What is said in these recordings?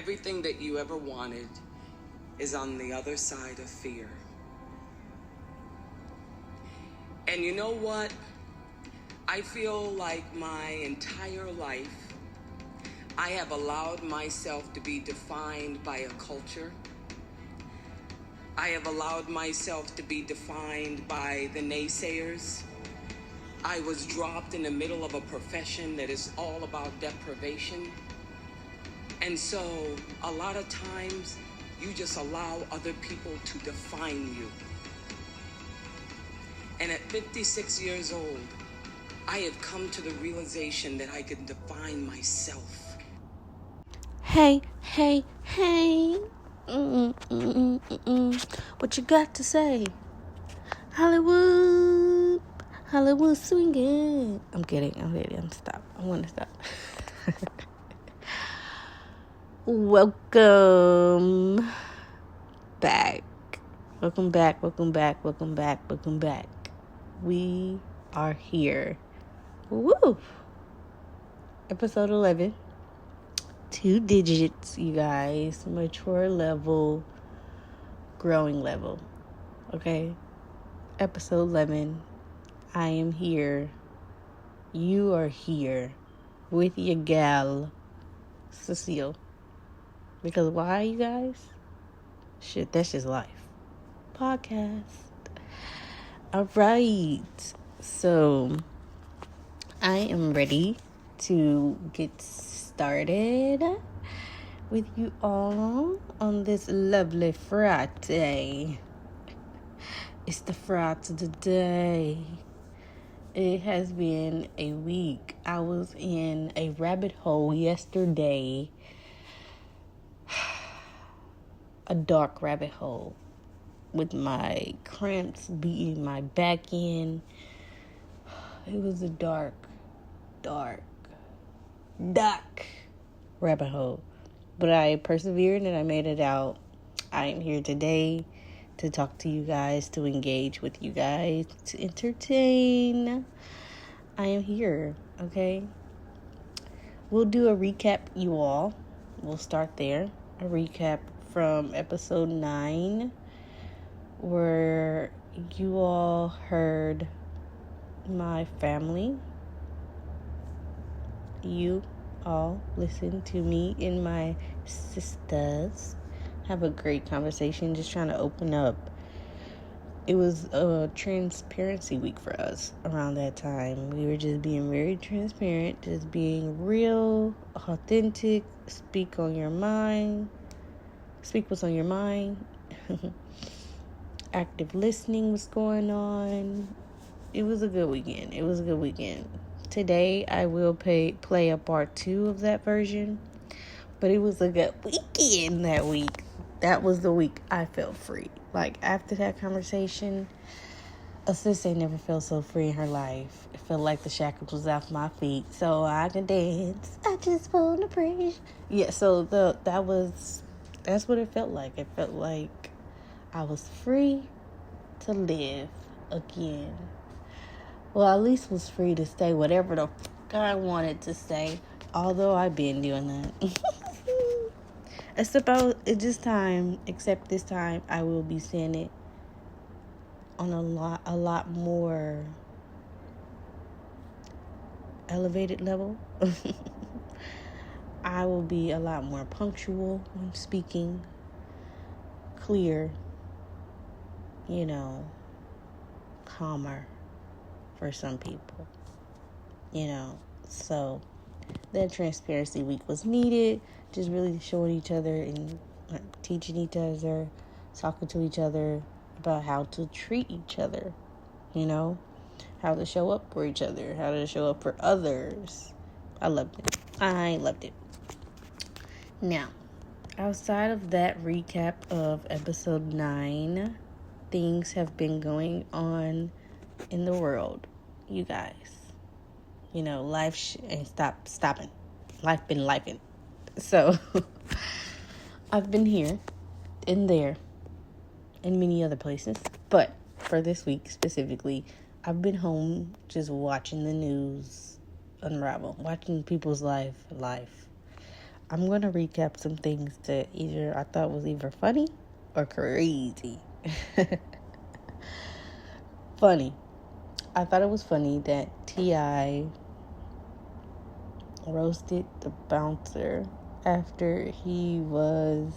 Everything that you ever wanted is on the other side of fear. And you know what? I feel like my entire life, I have allowed myself to be defined by a culture. I have allowed myself to be defined by the naysayers. I was dropped in the middle of a profession that is all about deprivation. And so a lot of times you just allow other people to define you. And at 56 years old, I have come to the realization that I can define myself. Hey. What you got to say? Hollywood swinging. I'm kidding. I'm going to stop. Welcome back. We are here. Woo! Episode 11. 2 digits, you guys. Mature level, growing level. Okay? Episode 11. I am here. You are here with your gal, Cecil. Because why, you guys? Shit, that's just life. Podcast. All right. So, I am ready to get started with you all on this lovely Friday. It's the Friday today. It has been a week. I was in a rabbit hole yesterday. A dark rabbit hole with my cramps beating my back in. It was a dark rabbit hole. But I persevered and I made it out. I am here today to talk to you guys, to engage with you guys, to entertain. I am here, okay? We'll do a recap, you all. We'll start there. A recap from episode 9, where you all heard my family. You all listen to me and my sisters have a great conversation, just trying to open up. It was a transparency week for us around that time. We were just being very transparent, just being real, authentic, speak what's on your mind. Active listening was going on. It was a good weekend. Today, I will play a part 2 of that version. But it was a good weekend that week. That was the week I felt free. Like, after that conversation, a sis ain't never felt so free in her life. It felt like the shackles was off my feet, so I can dance. I just wanna praise. Yeah, so that's what it felt like. It felt like I was free to live again. Well, at least was free to say whatever the fuck I wanted to say. Although I've been doing that. Except this time, I will be saying it on a lot more elevated level. I will be a lot more punctual when speaking, clear, calmer for some people, so that transparency week was needed, just really showing each other and teaching each other, talking to each other about how to treat each other, how to show up for each other, how to show up for others. I loved it. Now, outside of that recap of episode 9, things have been going on in the world, you guys. Life ain't stopping. Life been lifing. So, I've been here and there and many other places. But for this week specifically, I've been home just watching the news unravel, watching people's life. I'm going to recap some things that either I thought was either funny or crazy. Funny. I thought it was funny that T.I. roasted the bouncer after he was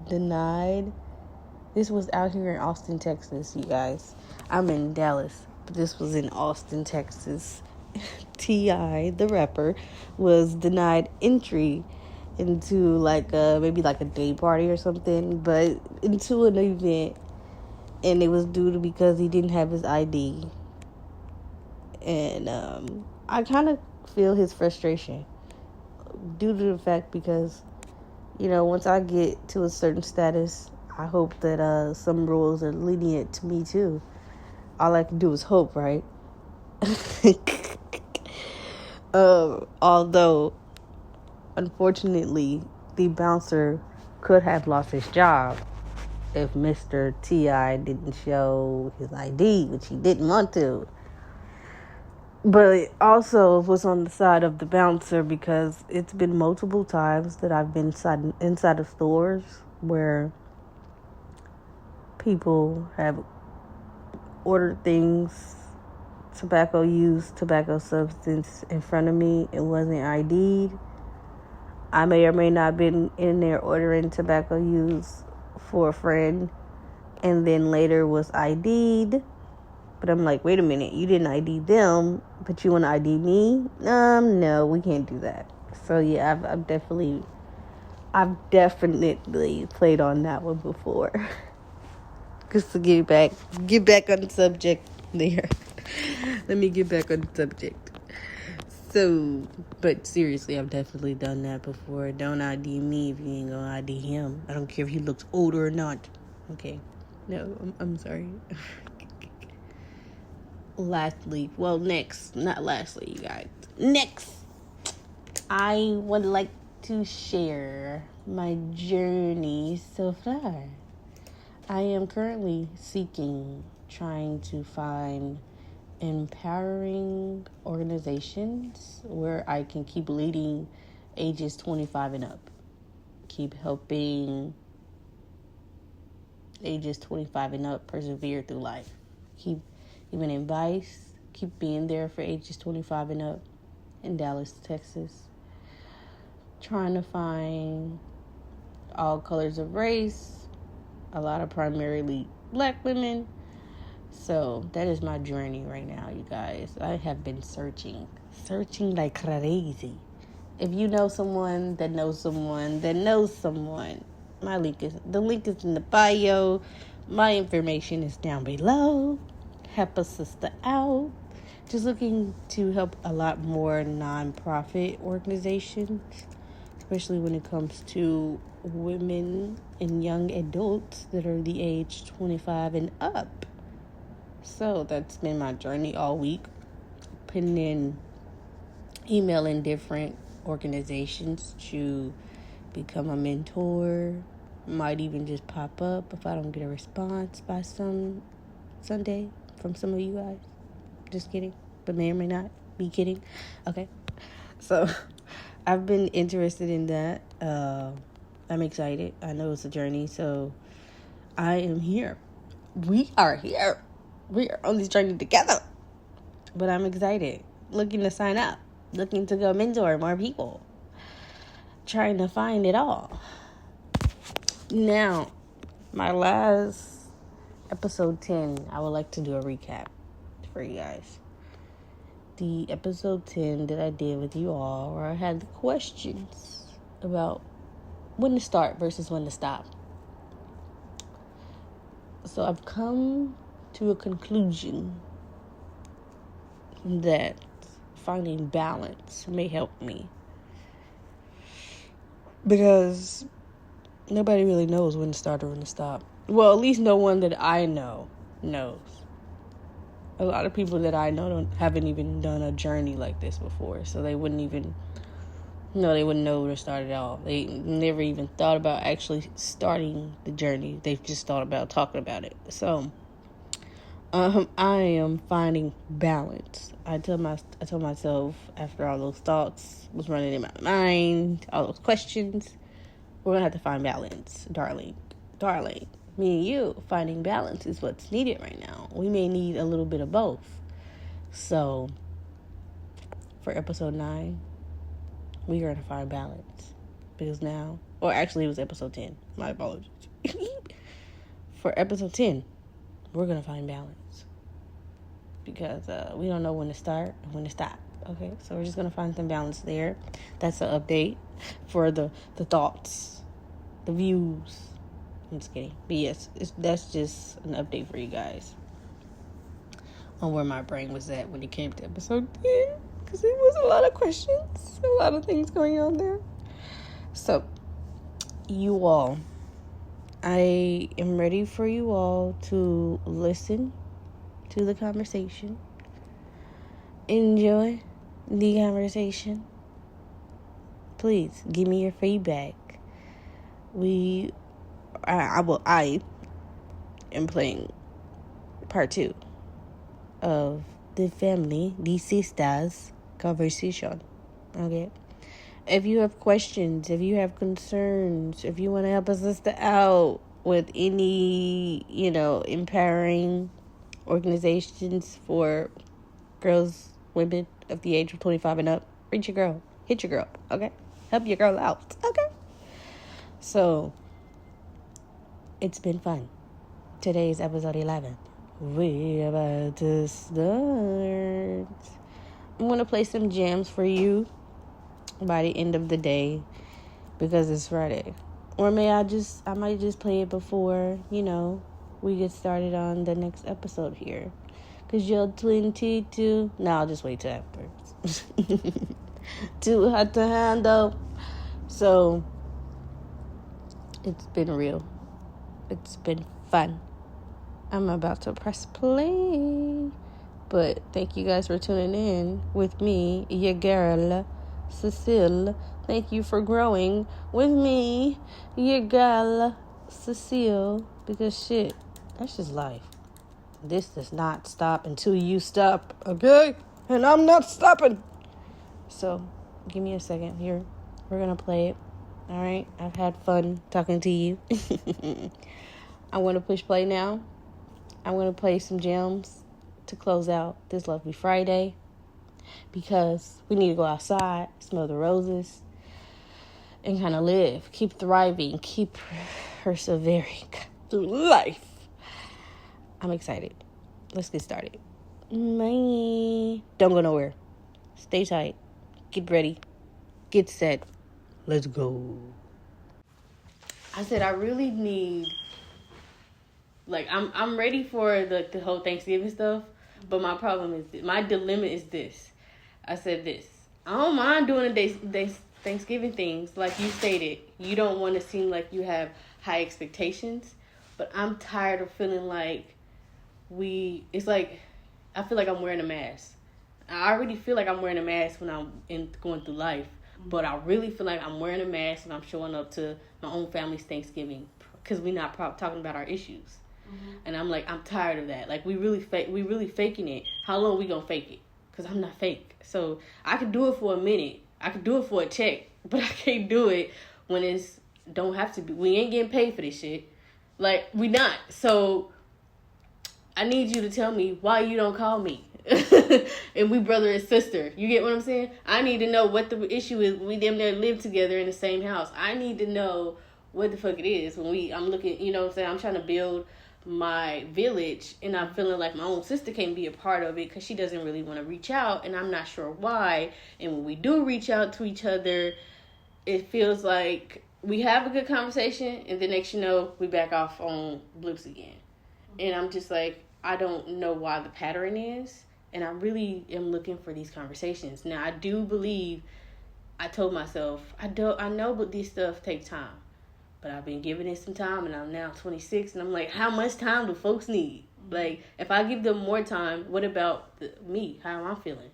denied. This was out here in Austin, Texas, you guys. I'm in Dallas, but this was in Austin, Texas. T.I., the rapper, was denied entry into maybe a day party or something, but into an event, and it was due to because he didn't have his ID. And I kind of feel his frustration due to the fact because, once I get to a certain status, I hope that some rules are lenient to me too. All I can do is hope, right? Although, unfortunately, the bouncer could have lost his job if Mr. T.I. didn't show his ID, which he didn't want to. But it also was on the side of the bouncer because it's been multiple times that I've been inside of stores where people have ordered things, tobacco substance in front of me. It wasn't ID'd. I may or may not have been in there ordering tobacco use for a friend and then later was ID'd. But I'm like, wait a minute, you didn't ID them, but you want to ID me? No, we can't do that. So yeah, I've definitely played on that one before. Just to get back on the subject there. Let me get back on the subject. So, but seriously, I've definitely done that before. Don't ID me if you ain't gonna ID him. I don't care if he looks older or not. Okay. No, I'm sorry. You guys. Next, I would like to share my journey so far. I am currently trying to find empowering organizations where I can keep leading ages 25 and up. Keep helping ages 25 and up persevere through life. Keep giving advice. Keep being there for ages 25 and up in Dallas, Texas. Trying to find all colors of race. A lot of primarily black women. So that is my journey right now, you guys. I have been searching like crazy. If you know someone that knows someone that knows someone, the link is in the bio. My information is down below. Help a sister out. Just looking to help a lot more nonprofit organizations, especially when it comes to women and young adults that are the age 25 and up. So that's been my journey all week. Emailing different organizations to become a mentor. Might even just pop up if I don't get a response by Sunday from some of you guys. Just kidding, but may or may not be kidding. Okay, so I've been interested in that. I'm excited. I know it's a journey, so I am here. We are here. We are on this journey together. But I'm excited. Looking to sign up. Looking to go mentor more people. Trying to find it all. Now, my last episode 10, I would like to do a recap for you guys. The episode 10 that I did with you all, where I had the questions about when to start versus when to stop. So I've come to a conclusion that finding balance may help me. Because nobody really knows when to start or when to stop. Well, at least no one that I know knows. A lot of people that I know haven't even done a journey like this before. So they wouldn't know where to start at all. They never even thought about actually starting the journey. They've just thought about talking about it. So, I am finding balance. I told myself after all those thoughts was running in my mind, all those questions, we're gonna have to find balance, darling. Me and you finding balance is what's needed right now. We may need a little bit of both. So for episode 9, we're gonna find balance because now, or actually it was episode 10. My apologies. For episode 10, we're gonna find balance because we don't know when to start and when to stop. Okay, so we're just gonna find some balance there. That's an update for the thoughts, the views. I'm just kidding, but yes, that's just an update for you guys on where my brain was at when it came to episode 10, because it was a lot of questions, a lot of things going on there. So, you all, I am ready for you all to listen to the conversation. Enjoy the conversation. Please give me your feedback. I am playing part 2 of the sisters conversation. Okay. If you have questions, if you have concerns, if you want to help a sister out with any, empowering organizations for girls, women of the age of 25 and up, reach your girl, hit your girl, okay? Help your girl out, okay? So, it's been fun. Today is episode 11. We're about to start. I'm going to play some jams for you by the end of the day because it's Friday. Or I might just play it before, we get started on the next episode here. Because you're 22. No, I'll just wait till afterwards. Too hot to handle. So, it's been real. It's been fun. I'm about to press play. But thank you guys for tuning in with me, your girl, Cecil. Thank you for growing with me, your girl, Cecil. Because shit, that's just life. This does not stop until you stop, okay? And I'm not stopping. So, give me a second here. We're going to play it. All right? I've had fun talking to you. I want to push play now. I'm going to play some gems to close out this lovely Friday because we need to go outside, smell the roses, and kind of live. Keep thriving. Keep persevering through life. I'm excited. Let's get started. Bye. Don't go nowhere. Stay tight. Get ready. Get set. Let's go. I said I really need, I'm ready for the whole Thanksgiving stuff, but my dilemma is this. I said this. I don't mind doing the Thanksgiving things. Like you stated, you don't want to seem like you have high expectations, but I'm tired of feeling like I feel like I'm wearing a mask. I already feel like I'm wearing a mask when I'm going through life, but I really feel like I'm wearing a mask when I'm showing up to my own family's Thanksgiving because we're not talking about our issues. Mm-hmm. And I'm like, I'm tired of that. Like, we really faking it. How long we gonna fake it? Because I'm not fake. So I could do it for a minute. I could do it for a check, but I can't do it when it's don't have to be. We ain't getting paid for this shit. Like, we not. So I need you to tell me why you don't call me. And we brother and sister. You get what I'm saying? I need to know what the issue is. We damn near live together in the same house. I need to know what the fuck it is when I'm looking, you know what I'm saying? I'm trying to build my village and I'm feeling like my own sister can't be a part of it because she doesn't really want to reach out and I'm not sure why. And when we do reach out to each other, it feels like we have a good conversation and the next we back off on blips again. And I'm just like, I don't know why the pattern is. And I really am looking for these conversations. Now, I do believe, I told myself, I know, but this stuff takes time. But I've been giving it some time, and I'm now 26, and I'm like, how much time do folks need? Like, if I give them more time, what about me? How am I feeling?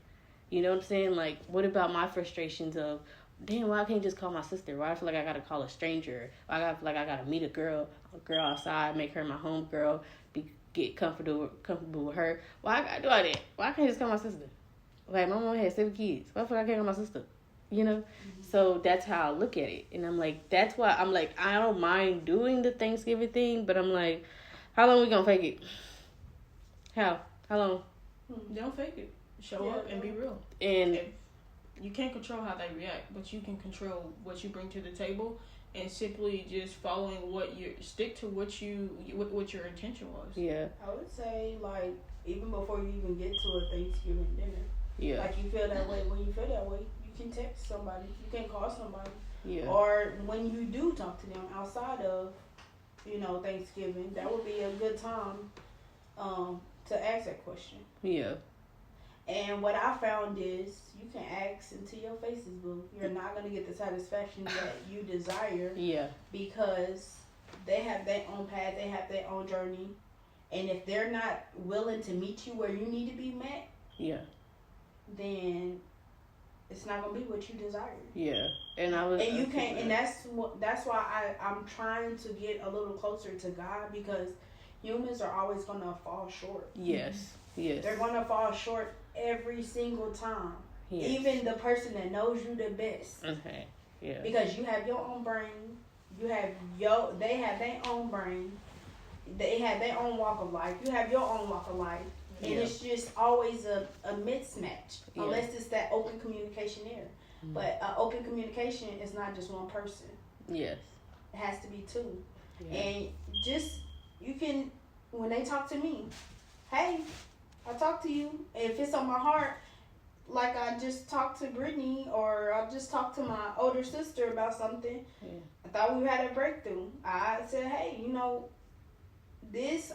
You know what I'm saying? Like, what about my frustrations of, damn, why I can't just call my sister? Why I feel like I got to call a stranger? Why I feel like I got to meet a girl outside, make her my home girl, get comfortable with her. Why I gotta do all that? Why can't I just call my sister? Like, my mom had 7 kids. Why the fuck I can't call my sister? You know? Mm-hmm. So that's how I look at it. And I'm like, that's why I'm like, I don't mind doing the Thanksgiving thing, but I'm like, how long we gonna fake it? How long? Don't fake it. Show up and be real. And you can't control how they react, but you can control what you bring to the table, and simply just following stick to what your intention was. Yeah. I would say, like, even before you even get to a Thanksgiving dinner. Yeah. Like, you feel that way. When you feel that way, you can text somebody. You can call somebody. Yeah. Or when you do talk to them outside of, Thanksgiving, that would be a good time to ask that question. Yeah. And what I found is you can ask until your face is blue. You're not going to get the satisfaction that you desire. Yeah. Because they have their own path. They have their own journey. And if they're not willing to meet you where you need to be met, yeah, then it's not going to be what you desire. Yeah. And you can't, and that's why I'm trying to get a little closer to God, because humans are always going to fall short. Yes. Yes. They're going to fall short every single time. Yes. Even the person that knows you the best. Okay. Yeah. Because you have your own brain. They have their own brain. They have their own walk of life. You have your own walk of life. And it's just always a mismatch. Yeah. Unless it's that open communication there. Mm-hmm. But open communication is not just one person. Yes. It has to be two. Yeah. And you can, when they talk to me, hey, I talk to you. If it's on my heart, like I just talked to Brittany, or I just talked to my older sister about something. Yeah. I thought we had a breakthrough. I said, hey,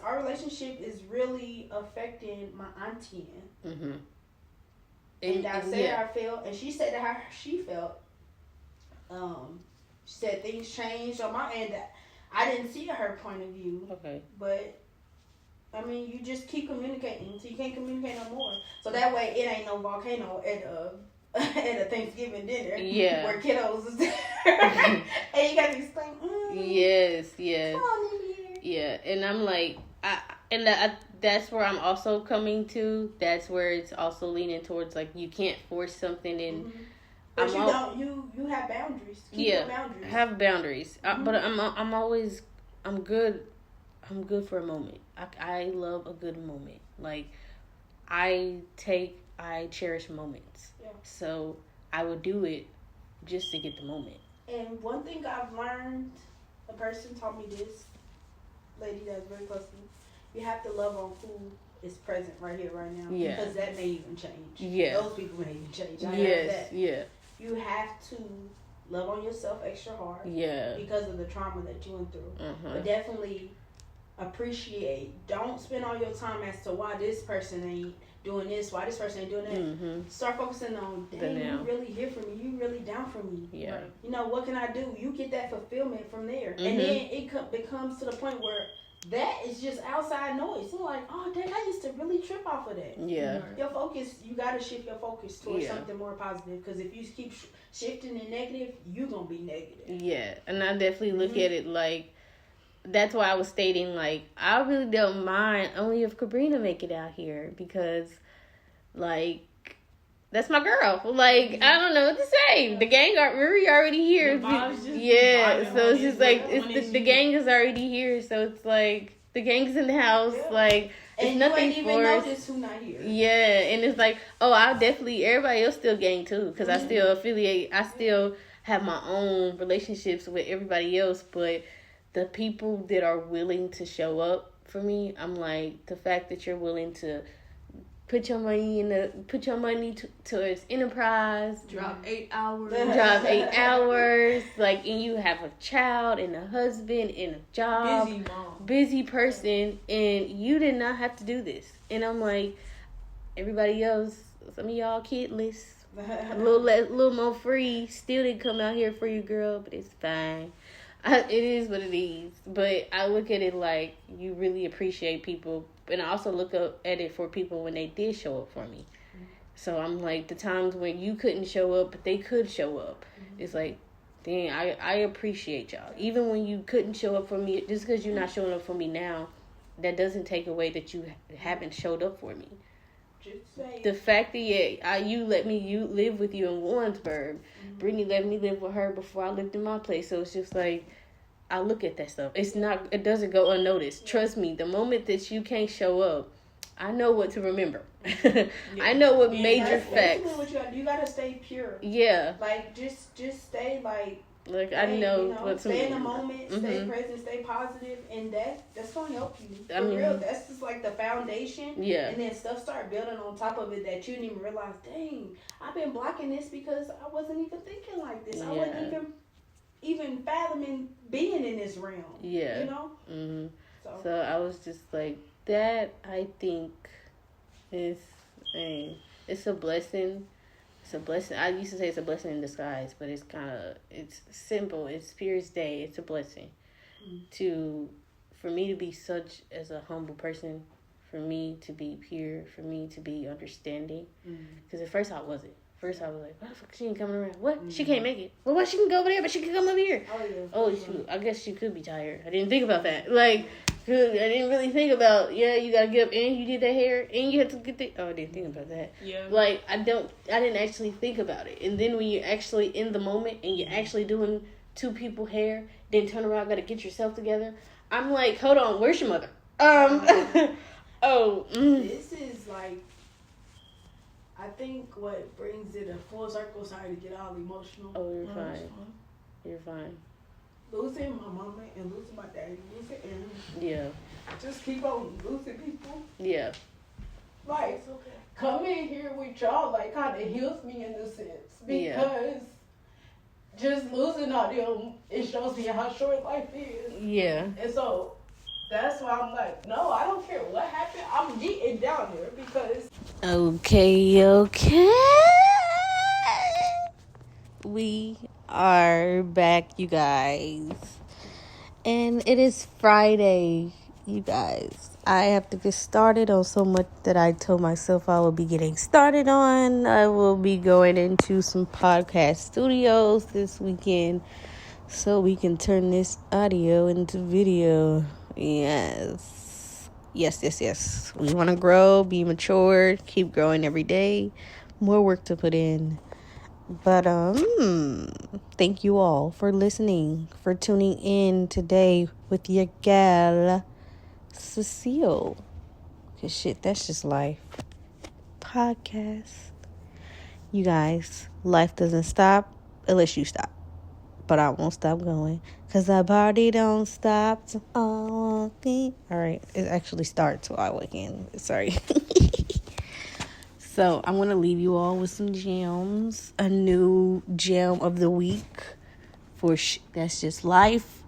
our relationship is really affecting my auntie. Mm-hmm. And I said I felt, and she said that how she felt. She said things changed on my end. I didn't see her point of view. Okay. But you just keep communicating until you can't communicate no more. So that way, it ain't no volcano at a Thanksgiving dinner. Yeah. Where kiddos is there. And you got to explain. Yes. Come on in here. Yeah, and I'm like, that's where I'm also coming to. That's where it's also leaning towards, like, you can't force something in. Mm-hmm. But you have boundaries. Keep your boundaries. Have boundaries. Mm-hmm. But I'm good for a moment. I love a good moment. Like, I cherish moments. Yeah. So I would do it just to get the moment. And one thing I've learned, a person taught me this, lady that's very close to me, you have to love on who is present right here, right now. Yeah. Because that may even change. Yeah. Those people may even change. Yes. Yeah. You have to love on yourself extra hard. Yeah. Because of the trauma that you went through. Uh-huh. But definitely appreciate. Don't spend all your time as to why this person ain't doing this, why this person ain't doing that. Mm-hmm. Start focusing on, dang, you really here for me. You really down for me. Yeah. What can I do? You get that fulfillment from there. Mm-hmm. And then it becomes to the point where that is just outside noise. I'm like, oh, dang, I used to really trip off of that. Yeah. Your focus, you got to shift your focus towards something more positive. Because if you keep shifting in negative, you're going to be negative. Yeah. And I definitely look at it like, that's why I was stating, like, I really don't mind only if Cabrina make it out here. Because, like, that's my girl. Like, I don't know what to say. The gang we're already here. Yeah, so it's just like the gang is already here. So it's like the gang's in the house. Yeah. Like, it's and nothing you ain't even notice who not here. Yeah, and it's like, I'll definitely, everybody else still gang too, because I still affiliate. I still have my own relationships with everybody else, but the people that are willing to show up for me, I'm like, the fact that you're willing to put your money towards enterprise. Drop 8 hours. Like, and you have a child and a husband and a job. Busy mom. Busy person, and you did not have to do this. And I'm like, everybody else, some of y'all kidless, a little more free, still didn't come out here for you, girl, but it's fine. It is what it is. But I look at it like, you really appreciate people. And I also look up at it for people when they did show up for me. Mm-hmm. So I'm like, the times when you couldn't show up, but they could show up. Mm-hmm. It's like, dang, I appreciate y'all. Even when you couldn't show up for me, just because you're not showing up for me now, that doesn't take away that you haven't showed up for me. Just say The fact that you let me live with you in Warrensburg. Brittany let me live with her before I lived in my place. So it's just like, I look at that stuff. It doesn't go unnoticed. Trust me, the moment that you can't show up, I know what to remember. I know what major facts. You gotta stay pure. Yeah. Like just stay like I know what to stay in the moment, stay present, stay positive, and that's gonna help you. For real, that's just like the foundation. Yeah. And then stuff start building on top of it that you didn't even realize. Dang, I've been blocking this because I wasn't even thinking like this. I wasn't even fathoming being in this realm. Yeah. You know. Mm-hmm. So I was just like, that I think is it's a blessing. It's a blessing. I used to say it's a blessing in disguise, but it's simple. It's Spirit's Day. It's a blessing for me to be such as a humble person, for me to be pure, for me to be understanding. Because at first I wasn't. First I was like, why the fuck she ain't coming around? What? She can't make it. Well, why she can go over there, but she can come over here? Oh, shoot. I guess she could be tired. I didn't think about that. Like, I didn't really think about, you gotta get up and you did that hair and you have to get I didn't think about that. Yeah. Like, I didn't actually think about it. And then when you're actually in the moment and you're actually doing two people hair, then turn around, gotta get yourself together. I'm like, hold on, where's your mother? This is like, I think what brings it a full circle. Sorry to get all emotional. Oh, you're fine. You're fine. Losing my mama and losing my daddy, losing Aaron. Yeah. Just keep on losing people. Yeah. Like, coming here with y'all, like, kind of heals me in a sense. Because just losing all them, it shows me how short life is. Yeah. And so, that's why I'm like, no, I don't care what happened. I'm getting down there because... Okay. We are back, you guys. And it is Friday, you guys. I have to get started on so much that I told myself I will be getting started on. I will be going into some podcast studios this weekend so we can turn this audio into video. Yes. We want to grow, be mature, keep growing every day. More work to put in. But thank you all for listening, for tuning in today with your gal, Cecil. Cause shit, that's just life. Podcast. You guys, life doesn't stop unless you stop. But I won't stop going. Cause our party don't stop. All right, it actually starts while I walk in. Sorry. So I'm going to leave you all with some gems. A new gem of the week for That's Just Life.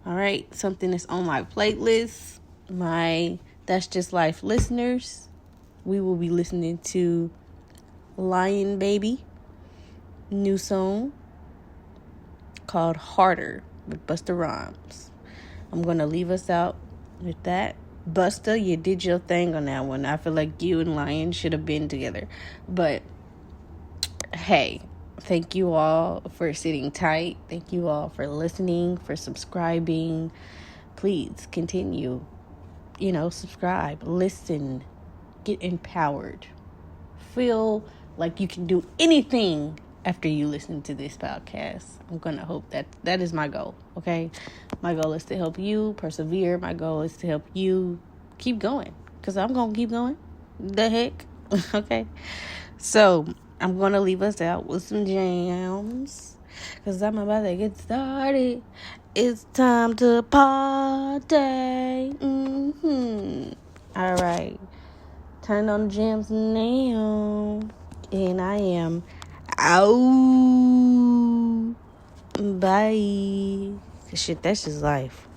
All right. Something that's on my playlist. My That's Just Life listeners. We will be listening to Lion Baby. New song called Harder with Busta Rhymes. I'm going to leave us out with that. Busta, you did your thing on that one. I feel like you and Lion should have been together. But, hey, thank you all for sitting tight. Thank you all for listening, for subscribing. Please continue. Subscribe, listen, get empowered. Feel like you can do anything after you listen to this podcast. I'm going to hope that is my goal, okay? My goal is to help you persevere. My goal is to help you keep going, because I'm going to keep going. The heck? Okay? So, I'm going to leave us out with some jams, because I'm about to get started. It's time to party. All right. Turn on the jams now. And I am out. Bye. Shit, that's just life.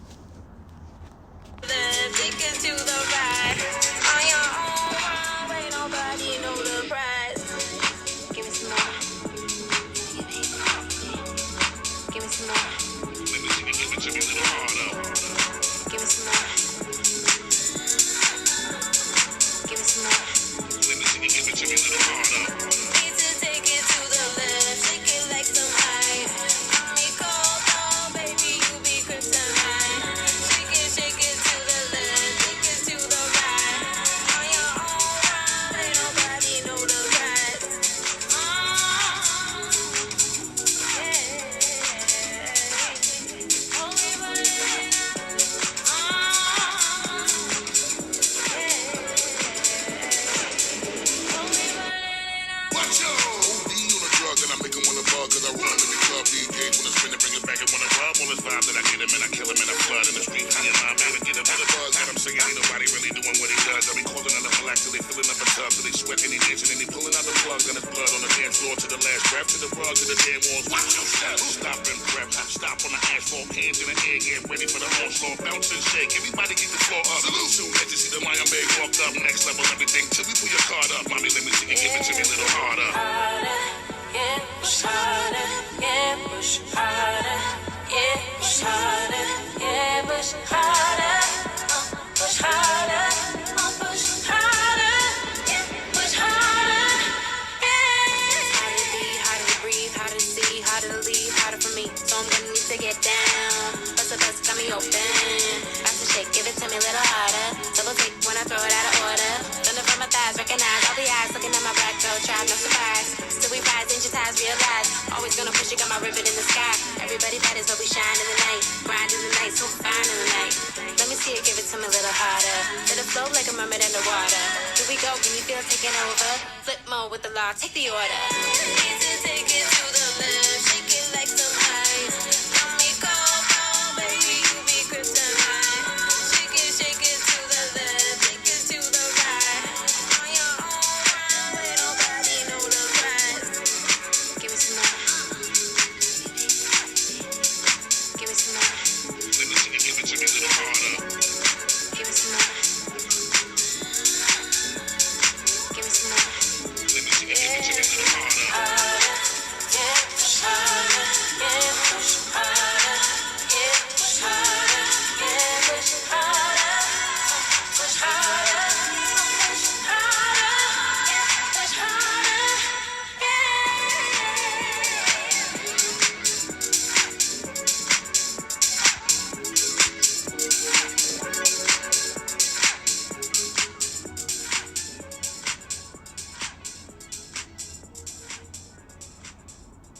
the vibe that I get him and I kill him and I flood in the street. Me and my baby get him with a buzz. Got him singing, ain't nobody really doing what he does. I be calling on the black till they filling up a tub, till they sweating, they dancing, and they pulling out the plugs. And his blood on the dance floor to the last breath, to the rug, to the damn walls. Watch your step. Stop and prep. Stop on the asphalt, hands in the air, get ready for the onslaught. Bounce and shake, everybody get the floor up. Salute. Soon as you see the Lion Bay walked up, next level everything till we pull your card up. Mommy, let me see you, give it to me a little harder. Harder, yeah, push harder, yeah, push harder, yeah, push harder, yeah, push harder, push harder, push harder, yeah, push harder, yeah. Harder to be, harder to breathe, harder to see, harder to leave, harder for me. So I'm gonna need to get down. Bust got me open. Fast and shake, give it to me a little harder. Double take when I throw it out of order. Thunder from my thighs, recognize all the eyes looking at my back, so try no surprise. Still we rise, inch your ties, realize. Always gonna push it, got my ribbon in the sky. Everybody matters, but we shine in the night. Grind in the night, so fine in the night. Let me see it, give it to me a little harder. Let it flow like a mermaid underwater. Here we go, can you feel it taking over? Flip mode with the law, take the order. Easy, take it to the left, shake it like some ice. Let me go, baby, you be kryptonite. Shake it to the left, take it to the right. On your own ride, where nobody know the price. Give me some more. Give me some more. Let me see you, give it to me a little harder. Give me some more.